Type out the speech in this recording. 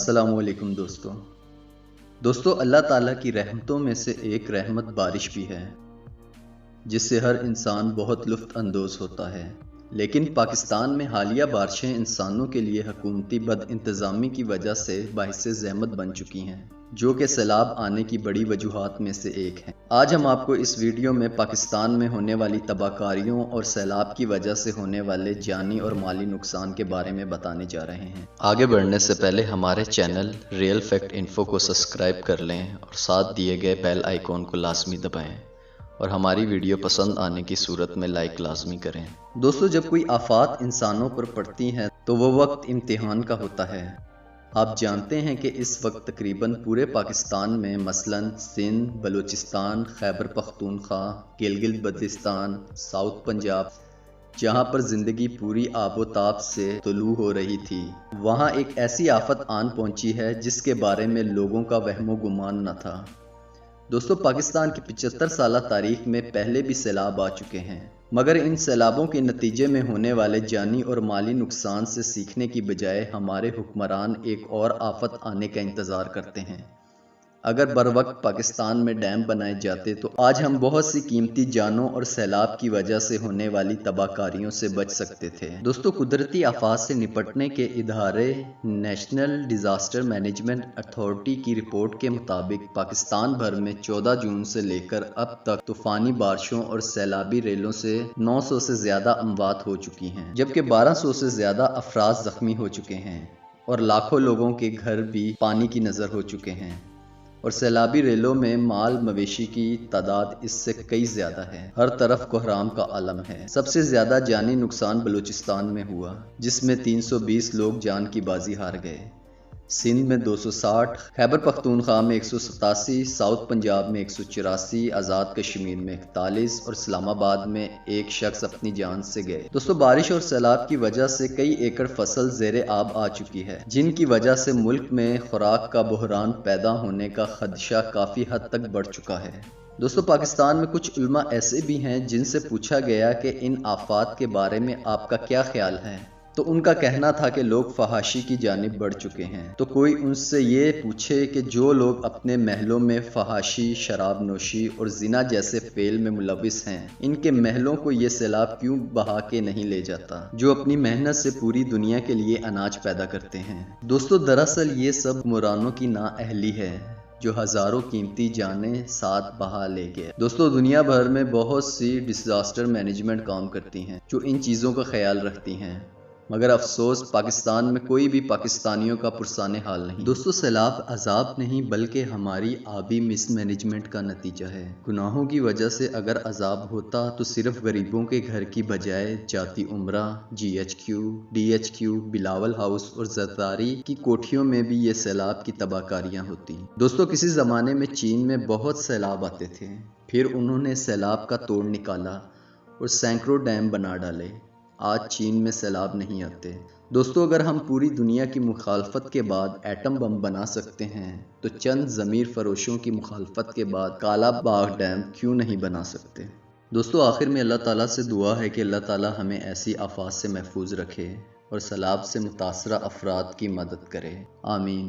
السلام علیکم دوستو اللہ تعالیٰ کی رحمتوں میں سے ایک رحمت بارش بھی ہے جس سے ہر انسان بہت لطف اندوز ہوتا ہے، لیکن پاکستان میں حالیہ بارشیں انسانوں کے لیے حکومتی بد انتظامی کی وجہ سے باعث زحمت بن چکی ہیں، جو کہ سیلاب آنے کی بڑی وجوہات میں سے ایک ہیں۔ آج ہم آپ کو اس ویڈیو میں پاکستان میں ہونے والی تباہ کاریوں اور سیلاب کی وجہ سے ہونے والے جانی اور مالی نقصان کے بارے میں بتانے جا رہے ہیں۔ آگے بڑھنے سے پہلے ہمارے چینل ریئل فیکٹ انفو کو سبسکرائب کر لیں اور ساتھ دیے گئے بیل آئیکن کو لازمی دبائیں اور ہماری ویڈیو پسند آنے کی صورت میں لائک لازمی کریں۔ دوستو، جب کوئی آفات انسانوں پر پڑتی ہیں تو وہ وقت امتحان کا ہوتا ہے۔ آپ جانتے ہیں کہ اس وقت تقریباً پورے پاکستان میں مثلاً سندھ، بلوچستان، خیبر پختونخوا، گلگت بلتستان، ساؤتھ پنجاب، جہاں پر زندگی پوری آب و تاب سے طلوع ہو رہی تھی، وہاں ایک ایسی آفت آن پہنچی ہے جس کے بارے میں لوگوں کا وہم و گمان نہ تھا۔ دوستو، پاکستان کی 75 سالہ تاریخ میں پہلے بھی سیلاب آ چکے ہیں، مگر ان سیلابوں کے نتیجے میں ہونے والے جانی اور مالی نقصان سے سیکھنے کی بجائے ہمارے حکمران ایک اور آفت آنے کا انتظار کرتے ہیں۔ اگر بروقت پاکستان میں ڈیم بنائے جاتے تو آج ہم بہت سی قیمتی جانوں اور سیلاب کی وجہ سے ہونے والی تباہ کاریوں سے بچ سکتے تھے۔ دوستو، قدرتی آفات سے نپٹنے کے ادارے نیشنل ڈیزاسٹر مینجمنٹ اتھارٹی کی رپورٹ کے مطابق پاکستان بھر میں 14 جون سے لے کر اب تک طوفانی بارشوں اور سیلابی ریلوں سے 900 سے زیادہ اموات ہو چکی ہیں، جبکہ 1200 سے زیادہ افراد زخمی ہو چکے ہیں اور لاکھوں لوگوں کے گھر بھی پانی کی نظر ہو چکے ہیں، اور سیلابی ریلوں میں مال مویشی کی تعداد اس سے کئی زیادہ ہے۔ ہر طرف کوہرام کا عالم ہے۔ سب سے زیادہ جانی نقصان بلوچستان میں ہوا، جس میں 320 لوگ جان کی بازی ہار گئے۔ سندھ میں 260، خیبر پختونخوا میں 187، ساؤتھ پنجاب میں 184، آزاد کشمیر میں 41 اور اسلام آباد میں ایک شخص اپنی جان سے گئے۔ دوستو، بارش اور سیلاب کی وجہ سے کئی ایکڑ فصل زیر آب آ چکی ہے، جن کی وجہ سے ملک میں خوراک کا بحران پیدا ہونے کا خدشہ کافی حد تک بڑھ چکا ہے۔ دوستو، پاکستان میں کچھ علماء ایسے بھی ہیں جن سے پوچھا گیا کہ ان آفات کے بارے میں آپ کا کیا خیال ہے، تو ان کا کہنا تھا کہ لوگ فحاشی کی جانب بڑھ چکے ہیں۔ تو کوئی ان سے یہ پوچھے کہ جو لوگ اپنے محلوں میں فحاشی، شراب نوشی اور زنا جیسے فعل میں ملوث ہیں، ان کے محلوں کو یہ سیلاب کیوں بہا کے نہیں لے جاتا، جو اپنی محنت سے پوری دنیا کے لیے اناج پیدا کرتے ہیں۔ دوستو، دراصل یہ سب حکمرانوں کی نااہلی ہے جو ہزاروں قیمتی جانیں ساتھ بہا لے گئے۔ دوستو، دنیا بھر میں بہت سی ڈیزاسٹر مینجمنٹ کام کرتی ہیں جو ان چیزوں کا خیال رکھتی ہیں، مگر افسوس پاکستان میں کوئی بھی پاکستانیوں کا پرسان حال نہیں۔ دوستو، سیلاب عذاب نہیں بلکہ ہماری آبی مس مینجمنٹ کا نتیجہ ہے۔ گناہوں کی وجہ سے اگر عذاب ہوتا تو صرف غریبوں کے گھر کی بجائے جاتی امرا، GHQ، DHQ، بلاول ہاؤس اور زرداری کی کوٹھیوں میں بھی یہ سیلاب کی تباہ کاریاں ہوتی۔ دوستو، کسی زمانے میں چین میں بہت سیلاب آتے تھے، پھر انہوں نے سیلاب کا توڑ نکالا اور سینکڑوں ڈیم بنا ڈالے۔ آج چین میں سیلاب نہیں آتے۔ دوستو، اگر ہم پوری دنیا کی مخالفت کے بعد ایٹم بم بنا سکتے ہیں تو چند ضمیر فروشوں کی مخالفت کے بعد کالا باغ ڈیم کیوں نہیں بنا سکتے؟ دوستو، آخر میں اللہ تعالیٰ سے دعا ہے کہ اللہ تعالیٰ ہمیں ایسی آفات سے محفوظ رکھے اور سیلاب سے متاثرہ افراد کی مدد کرے۔ آمین۔